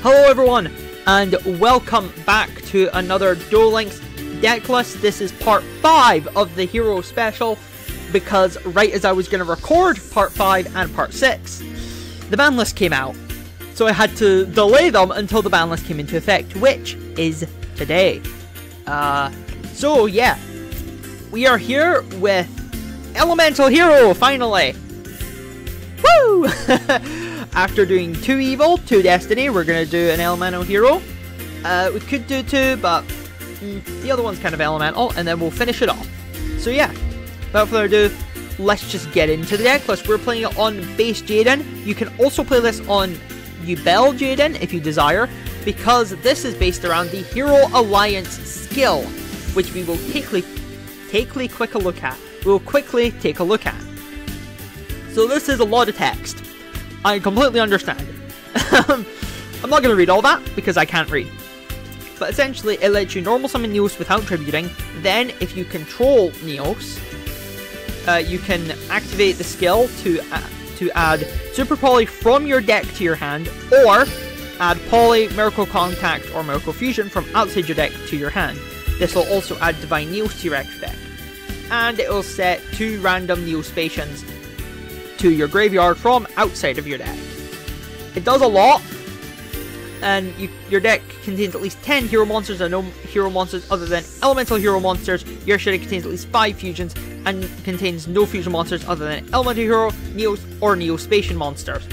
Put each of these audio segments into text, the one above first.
Hello everyone, and welcome back to another Duel Links deck list. This is part 5 of the Hero Special, because right as I was going to record part 5 and part 6, the ban list came out. So I had to delay them until the ban list came into effect, which is today. So yeah, we are here with Elemental Hero, finally! Woo! After doing 2 Evil, 2 Destiny, we're going to do an Elemental Hero. We could do 2, but the other one's kind of Elemental, and then we'll finish it off. So yeah, without further ado, let's just get into the deck list. We're playing it on base Jaden. You can also play this on Duel Jaden if you desire, because this is based around the Hero Alliance skill, which we will quickly take a look at. So this is a lot of text. I completely understand. I'm not going to read all that, because I can't read. But essentially, it lets you normal summon Neos without tributing. Then, if you control Neos, you can activate the skill to add Super Poly from your deck to your hand, or add Poly, Miracle Contact, or Miracle Fusion from outside your deck to your hand. This will also add Divine Neos to your extra deck. And it will set 2 random Neospations to your graveyard from outside of your deck. It does a lot, and your deck contains at least 10 hero monsters and no hero monsters other than elemental hero monsters. Your deck contains at least 5 fusions and contains no fusion monsters other than elemental hero, Neos, or Neospatian monsters.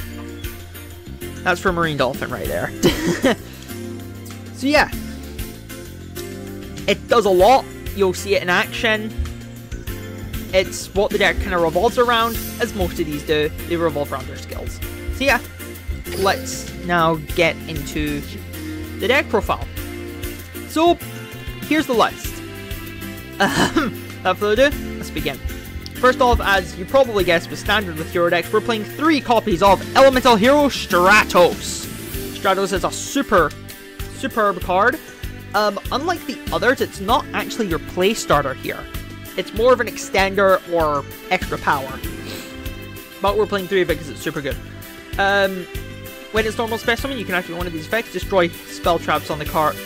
That's for Marine Dolphin right there. So yeah, it does a lot. You'll see it in action. It's what the deck kind of revolves around, as most of these do. They revolve around their skills. So yeah, let's now get into the deck profile. So, here's the list. Without further ado, let's begin. First off, as you probably guessed with standard with Hero decks, we're playing 3 copies of Elemental Hero Stratos. Stratos is a superb card. Unlike the others, it's not actually your play starter here. It's more of an extender or extra power. But we're playing 3 of it because it's super good. When it's normal special summon, you can activate one of these effects, destroy spell traps on the card.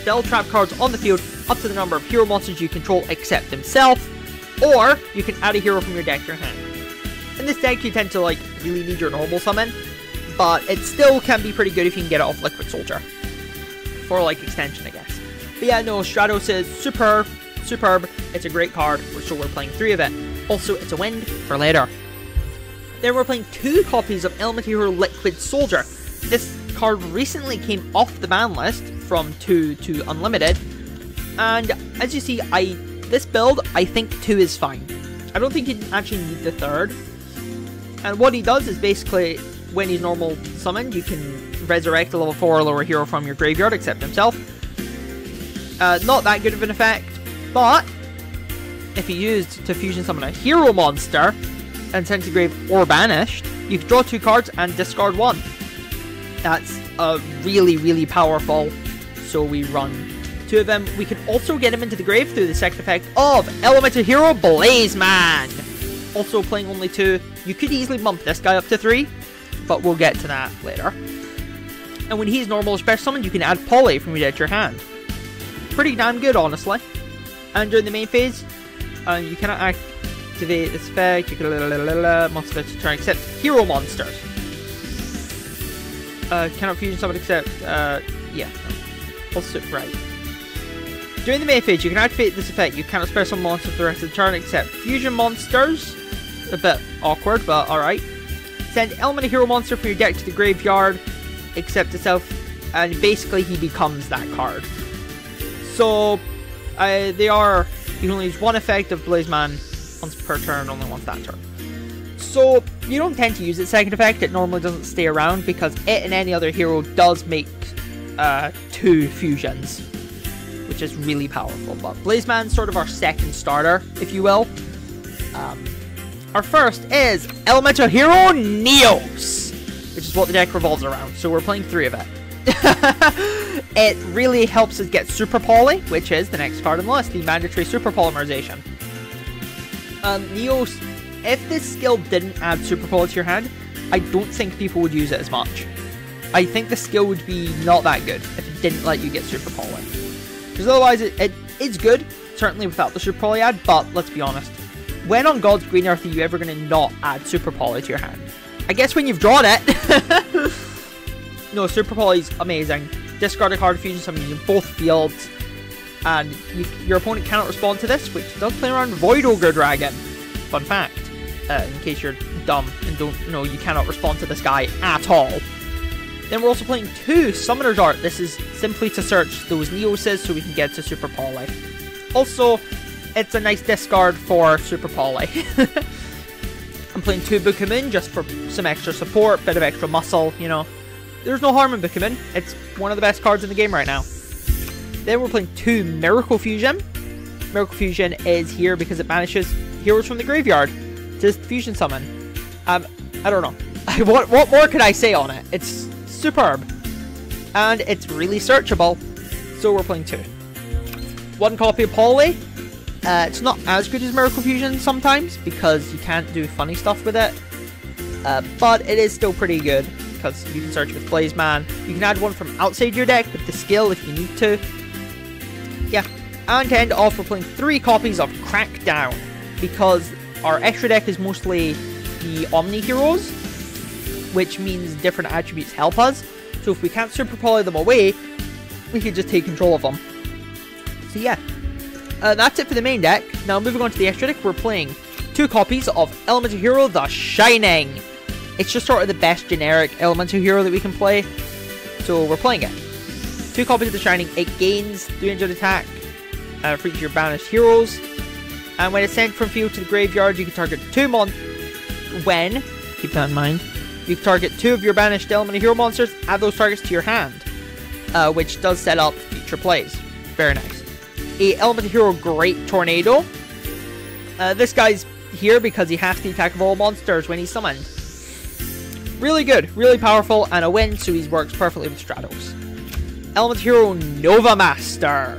Spell trap cards on the field up to the number of hero monsters you control except himself. Or you can add a hero from your deck to your hand. In this deck, you tend to really need your normal summon, but it still can be pretty good if you can get it off Liquid Soldier. For extension, I guess. But yeah, no, Stratos is superb. It's a great card, so we're playing 3 of it. Also, it's a wind for later. Then we're playing 2 copies of Elemental Hero Liquid Soldier. This card recently came off the ban list from 2 to Unlimited. And as you see, this build, I think 2 is fine. I don't think you actually need the 3rd. And what he does is basically, when he's normal summoned, you can resurrect a level 4 or lower hero from your graveyard, except himself. Not that good of an effect. But, if you used to fusion summon a hero monster and send to grave or banished, you can draw 2 cards and discard 1. That's really powerful, so we run 2 of them. We can also get him into the grave through the second effect of Elemental Hero Blazeman. Also playing only 2, you could easily bump this guy up to 3, but we'll get to that later. And when he's normal or special summoned, you can add Poly from your deck to your hand. Pretty damn good, honestly. And during the main phase, you cannot activate this effect. You can monster to turn except hero monsters. Cannot fusion summon except yeah. Also right. During the main phase, you can activate this effect. You cannot special monster for the rest of the turn except fusion monsters. A bit awkward, but alright. Send Elemental Hero monster from your deck to the graveyard, except itself, and basically he becomes that card. So you can only use 1 effect of Blazeman once per turn, only once that turn. So, you don't tend to use its second effect. It normally doesn't stay around because it and any other hero does make 2 fusions, which is really powerful. But Blazeman's sort of our second starter, if you will. Our first is Elemental Hero Neos, which is what the deck revolves around. So we're playing 3 of it. It really helps us get Super Poly, which is the next card on the list, the mandatory Super Polymerization. Neos, if this skill didn't add Super Poly to your hand, I don't think people would use it as much. I think the skill would be not that good if it didn't let you get Super Poly. Because otherwise it is good, certainly without the Super Poly add, but let's be honest. When on God's green earth are you ever going to not add Super Poly to your hand? I guess when you've drawn it. No, Super Poly's amazing. Discard a card fusion summon in both fields. And your opponent cannot respond to this, which does play around Void Ogre Dragon. Fun fact. In case you're dumb and don't know, you cannot respond to this guy at all. Then we're also playing 2 Summoner's Art. This is simply to search those Neoses so we can get to Super Poly. Also, it's a nice discard for Super Poly. I'm playing 2 Book of Moon just for some extra support, bit of extra muscle, you know. There's no harm in Book of Moon. It's one of the best cards in the game right now. Then we're playing 2 Miracle Fusion. Miracle Fusion is here because it banishes heroes from the graveyard to fusion summon. I don't know. What more could I say on it? It's superb. And it's really searchable. So we're playing 2. 1 copy of Poly. It's not as good as Miracle Fusion sometimes because you can't do funny stuff with it. But it is still pretty good because you can search with Blazeman. You can add one from outside your deck with the skill if you need to. Yeah. And to end off, we're playing 3 copies of Crackdown because our extra deck is mostly the Omni heroes, which means different attributes help us. So if we can't Super Poly them away, we can just take control of them. So yeah, that's it for the main deck. Now moving on to the extra deck, we're playing 2 copies of Elemental Hero The Shining. It's just sort of the best generic Elemental Hero that we can play, so we're playing it. 2 copies of The Shining. It gains 300 attack for each of your banished heroes. And when it's sent from field to the graveyard, you can target 2 keep that in mind, you can target 2 of your banished Elemental Hero monsters, add those targets to your hand, which does set up future plays. Very nice. A Elemental Hero Great Tornado. This guy's here because he has the attack of all monsters when he's summoned. Really good, really powerful, and a win, so he works perfectly with Stratos. Elemental Hero Nova Master.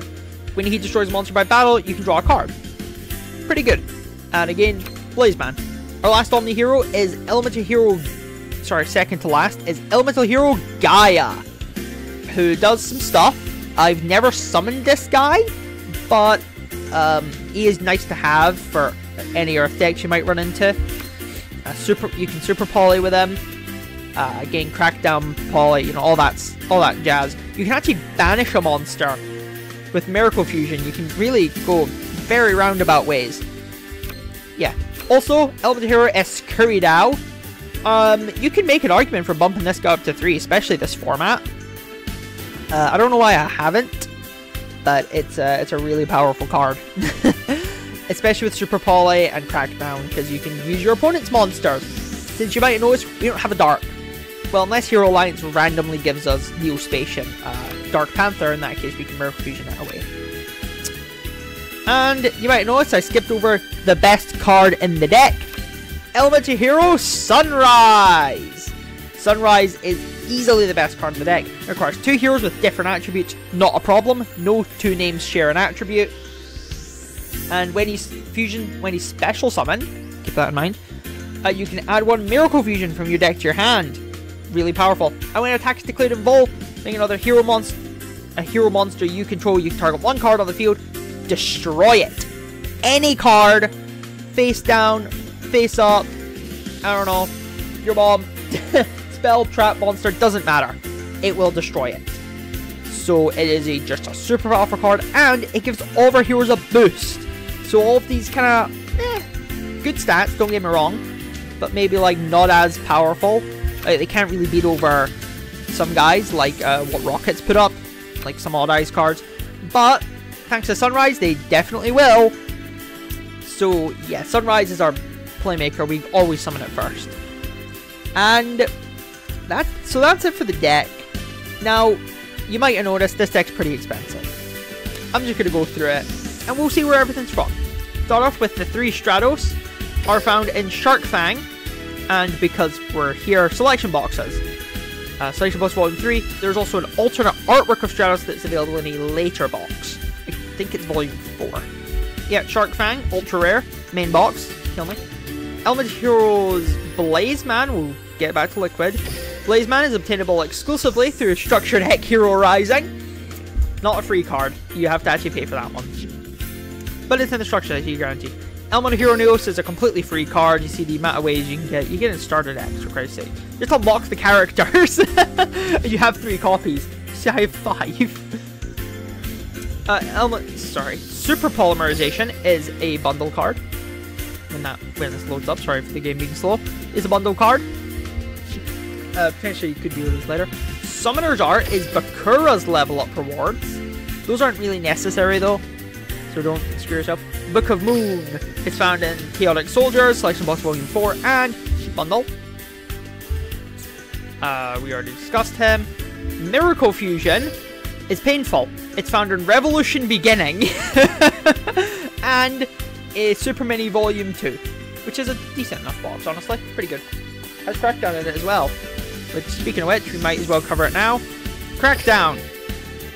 When he destroys a monster by battle, you can draw a card. Pretty good. And again, Blazeman. Our last Omni hero is second to last, is Elemental Hero Gaia, who does some stuff. I've never summoned this guy, but he is nice to have for any Earth decks you might run into. You can Super Poly with him. Again, Crackdown Poly, you know, all that jazz. You can actually banish a monster with Miracle Fusion. You can really go very roundabout ways. Yeah. Also, Elemental Hero Escuridao. You can make an argument for bumping this guy up to 3, especially this format. I don't know why I haven't, but it's a really powerful card. Especially with Super Poly and Crackdown, because you can use your opponent's monsters. Since you might notice, we don't have a Dark. Well, unless Hero Alliance randomly gives us Neospatian, Dark Panther, in that case we can Miracle Fusion that away. And you might notice I skipped over the best card in the deck. Elemental Hero Sunrise. Sunrise is easily the best card in the deck. It requires 2 heroes with different attributes, not a problem. No 2 names share an attribute. And when he's special summon, keep that in mind, you can add 1 Miracle Fusion from your deck to your hand. Really powerful. And when attack is declared involving another hero monster you control, you can target 1 card on the field, destroy it. Any card, face down, face up, I don't know, your mom, spell, trap, monster, doesn't matter. It will destroy it. So it is just a super powerful card, and it gives all of our heroes a boost. So all of these kind of good stats, don't get me wrong, but maybe like not as powerful. They can't really beat over some guys like what Rockets put up, like some Odd Eyes cards. But thanks to Sunrise, they definitely will. So yeah, Sunrise is our playmaker. We always summon it first. And that's it for the deck. Now, you might have noticed this deck's pretty expensive. I'm just going to go through it, and we'll see where everything's from. Start off with the 3 Stratos are found in Shark Fang, and because we're here, Selection Boxes. Selection Box Volume 3, there's also an alternate artwork of Stratos that's available in a later box. I think it's Volume 4. Yeah, Shark Fang, ultra rare, main box, kill me. Elemental Heroes Blazeman, we'll get back to Liquid. Blazeman is obtainable exclusively through Structure Deck Hero Rising. Not a free card. You have to actually pay for that one. But it's in the Structure Deck, you guarantee. Elemental Hero Neos is a completely free card. You see the amount of ways you can get. You get in starter decks, for Christ's sake. Just unlock the characters. You have 3 copies. See, I have 5. Super Polymerization is a bundle card. When this loads up, sorry for the game being slow, is a bundle card. Potentially you could do this later. Summoner's Art is Bakura's level up rewards. Those aren't really necessary though, so don't screw yourself. Book of Moon is found in Chaotic Soldiers, Selection Box Volume 4, and Bundle. We already discussed him. Miracle Fusion is painful. It's found in Revolution Beginning and a Super Mini Volume 2, which is a decent enough box, honestly. Pretty good. Has Crackdown in it as well. Which, speaking of which, we might as well cover it now. Crackdown.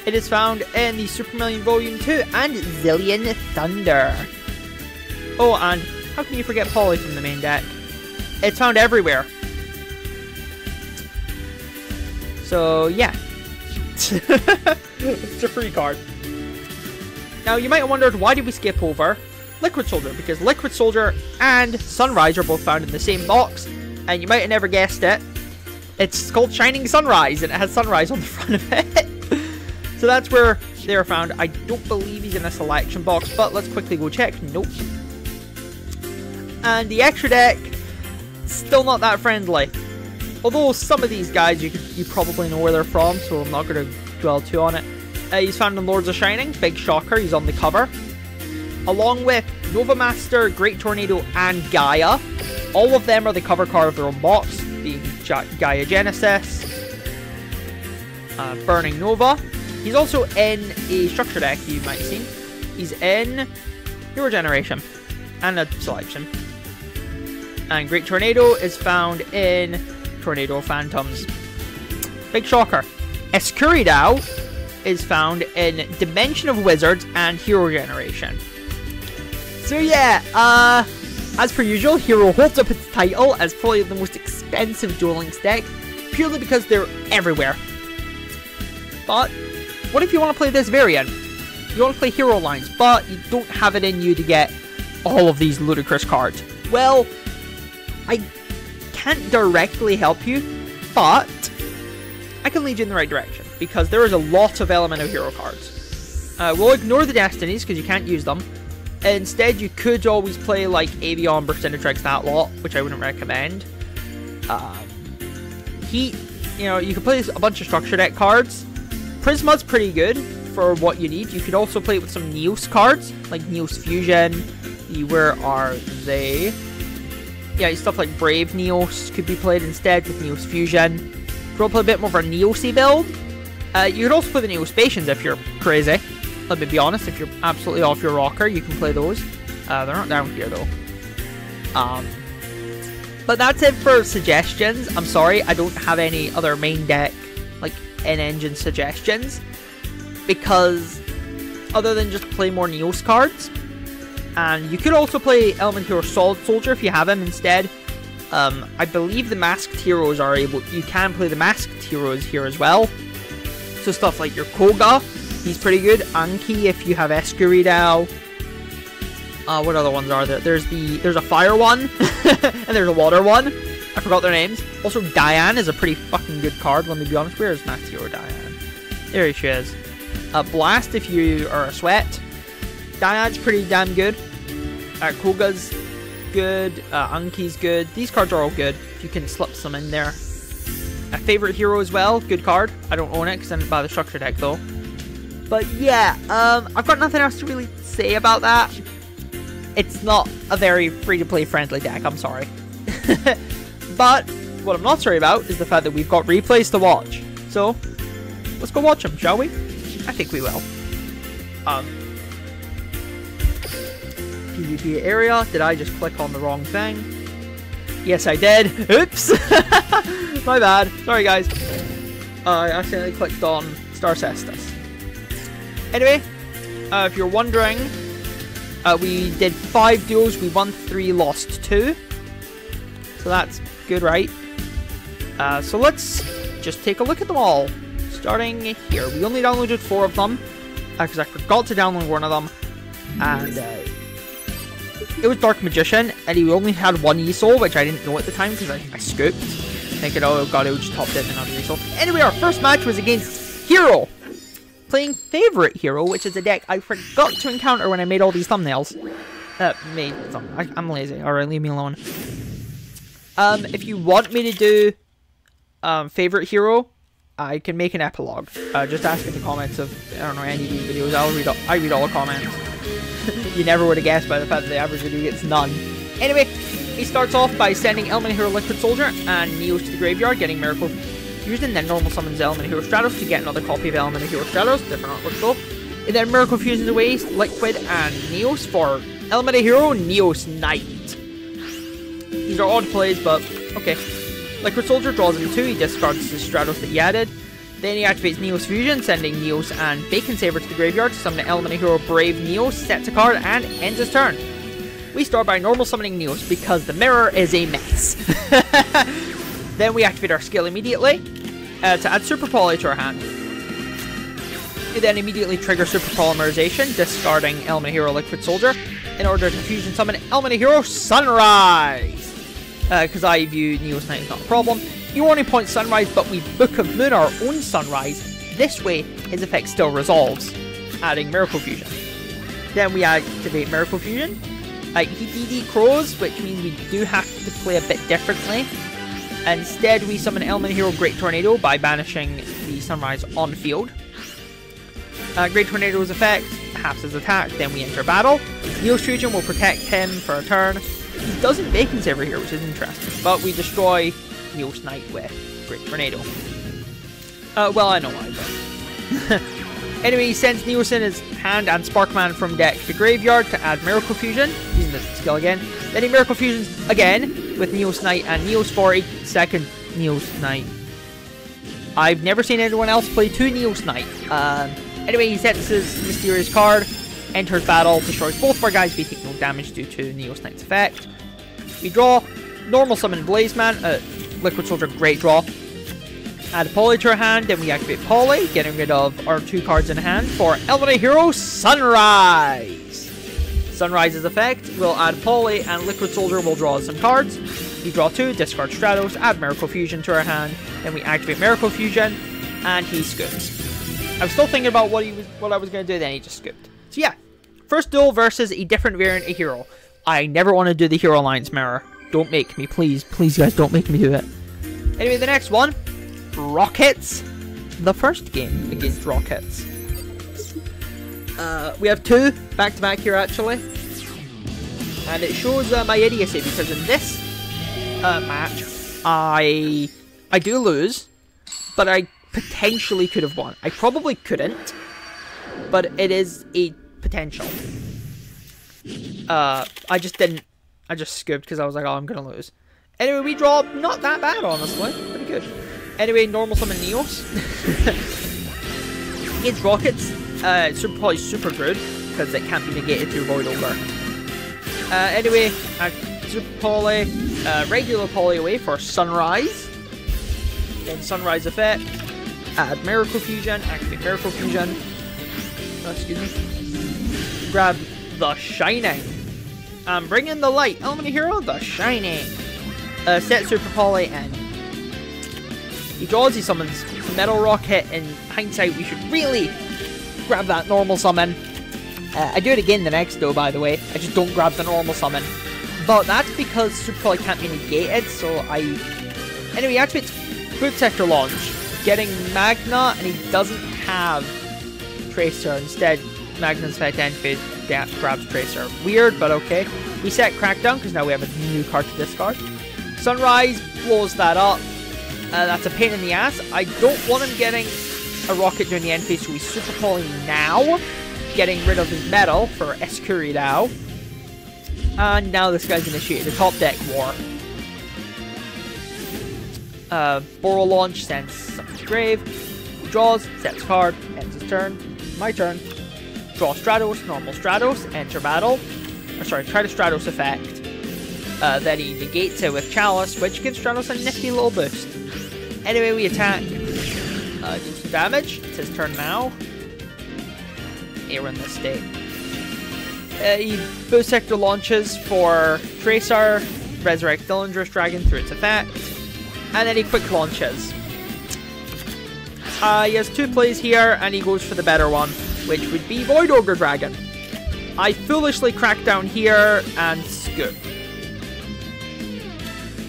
It is found in the Super Million Volume 2 and Zillion Thunder. Oh, and how can you forget Polly from the main deck? It's found everywhere. So, yeah. It's a free card. Now, you might have wondered, why did we skip over Liquid Soldier? Because Liquid Soldier and Sunrise are both found in the same box. And you might have never guessed it. It's called Shining Sunrise, and it has Sunrise on the front of it. So that's where they're found. I don't believe he's in a selection box, but let's quickly go check. Nope. And the extra deck, still not that friendly. Although some of these guys, you probably know where they're from, so I'm not going to dwell too on it. He's found in Lords of Shining, big shocker, he's on the cover. Along with Nova Master, Great Tornado, and Gaia. All of them are the cover card of their own box, being Gaia Genesis, Burning Nova. He's also in a structure deck you might have seen. He's in Hero Generation and a selection. And Great Tornado is found in Tornado Phantoms. Big shocker. Escuridao is found in Dimension of Wizards and Hero Generation. So yeah, as per usual, Hero holds up its title as probably the most expensive Duel Links deck, purely because they're everywhere. But what if you want to play this variant? You want to play Hero Lines, but you don't have it in you to get all of these ludicrous cards. Well, I can't directly help you, but I can lead you in the right direction, because there is a lot of Elemental Hero cards. We'll ignore the Destinies, because you can't use them. Instead, you could always play, like, Avion, Burstinatrix, that lot, which I wouldn't recommend. Heat, you know, you could play a bunch of structure deck cards. Prisma's pretty good for what you need. You could also play it with some Neos cards, like Neos Fusion. Where are they? Yeah, stuff like Brave Neos could be played instead with Neos Fusion. If you want to play a bit more of a Neosy build, you could also play the Neospacians if you're crazy. Let me be honest, if you're absolutely off your rocker, you can play those. They're not down here though. But that's it for suggestions. I'm sorry, I don't have any other main deck, like, in-engine suggestions. Because, other than just play more Neos cards. And you could also play Element Hero Solid Soldier if you have him instead. I believe the Masked Heroes are able... You can play the Masked Heroes here as well. So stuff like your Koga, he's pretty good. Anki if you have Escuridao. What other ones are there? There's a fire one, and there's a water one. I forgot their names. Also, Diane is a pretty fucking good card, let me be honest. Where is Masked Hero Diane? There she is. Blast if you are a sweat. Diane's pretty damn good. Koga's good. Anki's good. These cards are all good. You can slip some in there. A favorite hero as well. Good card. I don't own it because I didn't buy the structure deck though. But yeah, I've got nothing else to really say about that. It's not a very free-to-play friendly deck. I'm sorry. But what I'm not sorry about is the fact that we've got replays to watch. So let's go watch them, shall we? I think we will. PvP area. Did I just click on the wrong thing? Yes, I did. Oops. My bad. Sorry, guys. I accidentally clicked on Star Cestus. Anyway, if you're wondering, we did 5 duels. We won 3, lost 2. So that's good, right? So let's just take a look at them all. Starting here. We only downloaded 4 of them, because I forgot to download one of them. And it was Dark Magician, and he only had 1 E-Soul, which I didn't know at the time, because I scooped. Thinking, oh god, it just topped it in another E-Soul. Anyway, our first match was against Hero. Playing Favorite Hero, which is a deck I forgot to encounter when I made all these thumbnails. I'm lazy. Alright, leave me alone. If you want me to do Favorite Hero, I can make an epilogue. Just ask in the comments of, I don't know, any of these videos. I read all the comments. You never would have guessed by the fact that the average video gets none. Anyway, he starts off by sending Element Hero Liquid Soldier and Neos to the graveyard, getting Miracle Fusion, then normal summons Element Hero Stratos to get another copy of Element Hero Stratos, different artwork though. And then Miracle Fusions away Liquid and Neos for Element Hero Neos Knight. These are odd plays, but okay. Liquid Soldier draws him 2, he discards the Stratos that he added. Then he activates Neos Fusion, sending Neos and Bacon Saber to the graveyard to summon an Element Hero Brave Neos, sets a card, and ends his turn. We start by normal summoning Neos because the mirror is a mess. Then we activate our skill immediately to add Super Poly to our hand. We then immediately trigger Super Polymerization, discarding Element Hero Liquid Soldier in order to fusion summon Element Hero Sunrise. Because I view Neos Knight as not a problem. You only point Sunrise, but we Book of Moon our own Sunrise. This way, his effect still resolves, adding Miracle Fusion. Then we activate Miracle Fusion. He DD Crows, which means we do have to play a bit differently. Instead, we summon Element Hero Great Tornado by banishing the Sunrise on field. Great Tornado's effect halves his attack, then we enter battle. Neos Fusion will protect him for a turn. He doesn't Bacon Saber here, which is interesting, but we destroy Neos Knight with Great Tornado. Well, I know why, but... Anyway, he sends Neos in his hand and Sparkman from deck to graveyard to add Miracle Fusion, using this skill again. Then he Miracle Fusions again with Neos Knight and Neos for a second Neos Knight. I've never seen anyone else play 2 Neos Knight. Anyway, he sets his mysterious card, enters battle, destroys both of our guys. We take no damage due to Neos Knight's effect. We draw, normal summon Blazeman, Liquid Soldier, great draw. Add a Poly to our hand, then we activate Poly, getting rid of our 2 cards in hand for Element Hero Sunrise. Sunrise's effect will add Poly, and Liquid Soldier will draw some cards. We draw 2, discard Stratos, add Miracle Fusion to our hand, then we activate Miracle Fusion, and he scoops. I was still thinking about what I was going to do, then he just scooped. So yeah, first duel versus a different variant of Hero. I never want to do the Hero Alliance mirror. Don't make me, please. Please, guys, don't make me do it. Anyway, the next one, Rockets. The first game against Rockets. We have 2 back-to-back here, actually. And it shows my idiocy, because in this match, I do lose, but I potentially could have won. I probably couldn't, but it is a potential. I just didn't. I just scooped because I was like, oh, I'm gonna lose. Anyway, we draw not that bad, honestly. Pretty good. Anyway, normal summon Neos. Against Rockets, Super Poly is super good because it can't be negated through Void Ogre. Anyway, Super Poly, regular Poly away for Sunrise. Then Sunrise effect. Add Miracle Fusion, activate Miracle Fusion. Excuse me. Grab the Shining. Bring in the light. Element Hero, the Shining. Set Super Poly and he draws, he summons Metal Rocket. In hindsight, we should really grab that normal summon. I do it again the next though, by the way. I just don't grab the normal summon. But that's because Super Poly can't be negated, so Anyway, he activates Boot Sector Launch, getting Magna, and he doesn't have Tracer. Instead, Magna's effect activates, grabs Tracer. Weird, but okay. We set Crackdown, because now we have a new card to discard. Sunrise blows that up. That's a pain in the ass. I don't want him getting a rocket during the end phase, so we Super Poly now, getting rid of his metal for Escuridao. And now this guy's initiated a top deck war. Borrow Launch sends something to grave. Draws, sets card, ends his turn. My turn. Draw Stratos, normal Stratos, enter battle. Or sorry, try the Stratos effect. Then he negates it with Chalice, which gives Stratos a nifty little boost. Anyway, we attack. Do some damage. It's his turn now. Here we're in this state. He boost sector launches for Tracer, resurrect Dillinger's Dragon through its effect, and then he quick launches. He has 2 plays here, and he goes for the better one, which would be Void Ogre Dragon. I foolishly crack down here and scoop.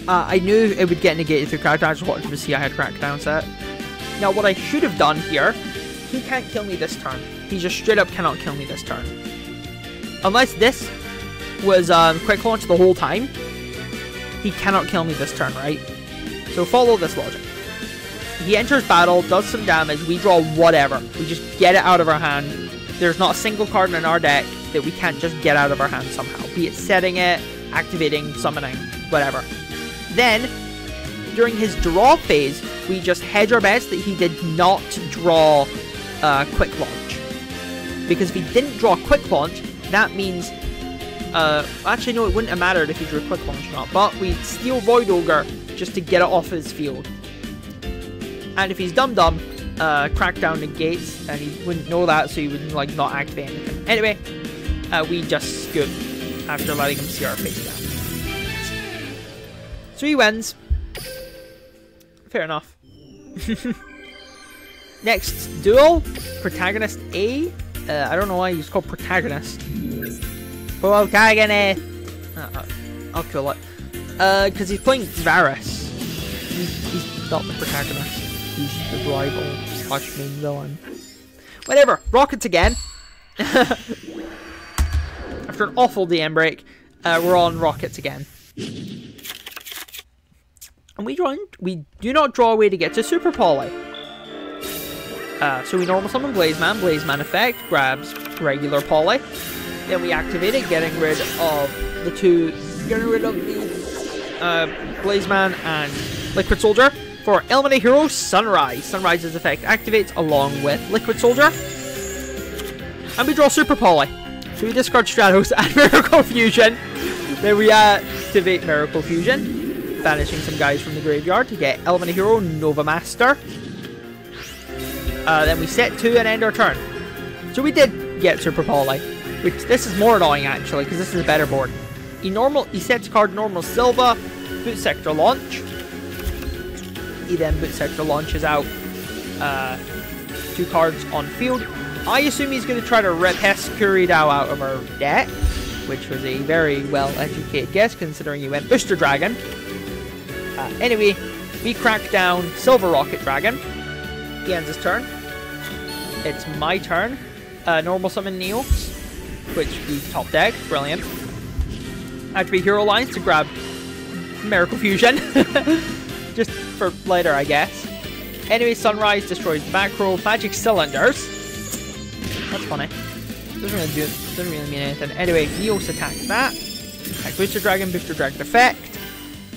I knew it would get negated through crackdown. I just wanted to see I had crackdown set. Now, what I should have done here, he can't kill me this turn. He just straight up cannot kill me this turn. Unless this was quick launch the whole time, he cannot kill me this turn, right? So follow this logic. He enters battle, does some damage, we draw whatever. We just get it out of our hand. There's not a single card in our deck that we can't just get out of our hand somehow. Be it setting it, activating, summoning, whatever. Then, during his draw phase, we just hedge our bets that he did not draw quick launch. Because if he didn't draw quick launch, that means... actually, no, it wouldn't have mattered if he drew quick launch or not. But we'd steal Void Ogre just to get it off his field. And if he's dumb, crackdown negates, and he wouldn't know that, so he would like not activate anything. Anyway, we just scoop after letting him see our face down. So he wins. Fair enough. Next, Duel. Protagonist A. I don't know why he's called Protagonist. Protagonist. I'll kill it. Because he's playing Varus. He's not the protagonist. He's the rival / main villain. Whatever. Rockets again. After an awful DM break, we're on Rockets again. And we do not draw a way to get to Super Poly. So we normal summon Blazeman. Blazeman effect grabs regular Poly. Then we activate it, getting rid of the Blazeman and Liquid Soldier. For Eliminate Hero, Sunrise. Sunrise's effect activates along with Liquid Soldier. And we draw Super Poly. So we discard Stratos and Miracle Fusion. Then we activate Miracle Fusion, banishing some guys from the graveyard to get Eliminate Hero, Nova Master. Then we set 2 and end our turn. So we did get Super Poly. Which, this is more annoying actually, because this is a better board. He sets card normal Silva, boot sector launch. He then boot sector launches out 2 cards on field. I assume he's going to try to rip Hescuridao out of our deck, which was a very well-educated guess considering he went Booster Dragon. Anyway, we crack down Silver Rocket Dragon. He ends his turn. It's my turn. Normal summon Neos, which we top deck. Brilliant. Activate Hero Lines to grab Miracle Fusion. Just for later, I guess. Anyway, Sunrise destroys the back row. Magic Cylinders. That's funny. Doesn't really mean anything. Anyway, Neos attacks that. Attack Booster Dragon effect.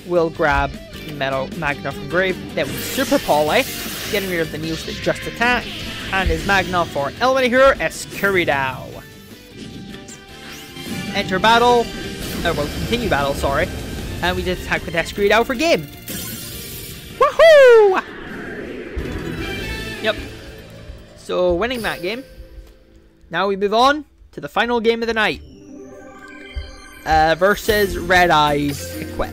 We'll grab Magna from grave. Then we Super Poly, getting rid of the Neos that just attacked. And his Magna for Eliminate Hero, Hescuridao. Enter battle. Continue battle, sorry. And we just attack with Hescuridao for game. Woohoo! Yep. So, winning that game. Now we move on to the final game of the night. Versus Red Eyes Equip.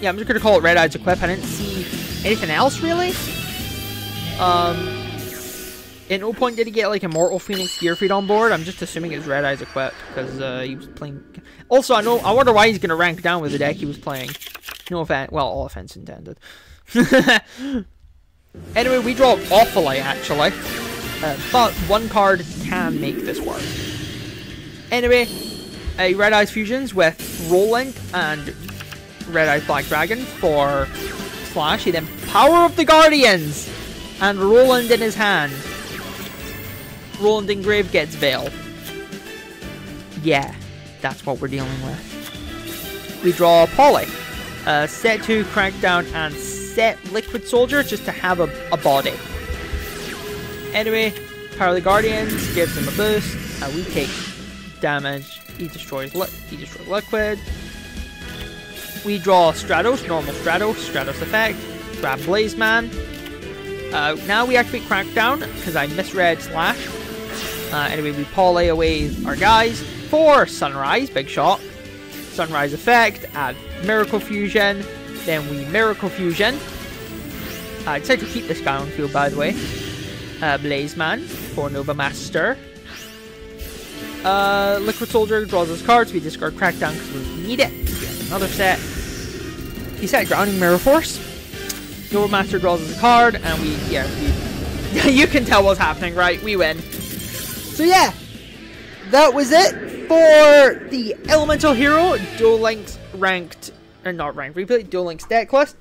Yeah, I'm just going to call it Red Eyes Equip. I didn't see anything else, really. At no point did he get, like, Immortal Phoenix Gearfried on board. I'm just assuming it's Red Eyes Equip, because he was playing... Also, I wonder why he's going to rank down with the deck he was playing. No offense. Well, all offense intended. Anyway, we draw awfully, actually. But one card can make this work. Anyway, Red Eyes fusions with Roland and Red Eyes Black Dragon for Slash. He then Power of the Guardians and Roland in his hand. Roland in grave gets Veil. Yeah, that's what we're dealing with. We draw Poly. Set 2, Crackdown, and set Liquid Soldier just to have a body. Anyway, Power of the Guardians gives him a boost. We take damage. He destroys Liquid. We draw Stratos, normal Stratos effect. grab Blaze Man. Now we activate Crackdown, because I misread Slash. Anyway, we parlay away our guys for Sunrise, big shot. Sunrise effect, add Miracle Fusion, then we Miracle Fusion. I decided to keep this guy on field, by the way. Blaze Man for Nova Master. Liquid Soldier draws his cards, we discard Crackdown because we need it. We have another set. He set Grounding Mirror Force. Nova Master draws us a card, and we you can tell what's happening, right? We win. So yeah, that was it for the Elemental Hero Duel Links ranked, or not ranked replay, Duel Links deck list.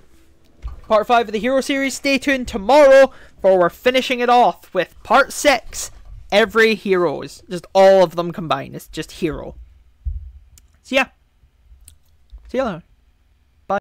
Part 5 of the Hero series. Stay tuned tomorrow for we're finishing it off with Part 6. Every heroes, just all of them combined. It's just hero. So yeah, see you later.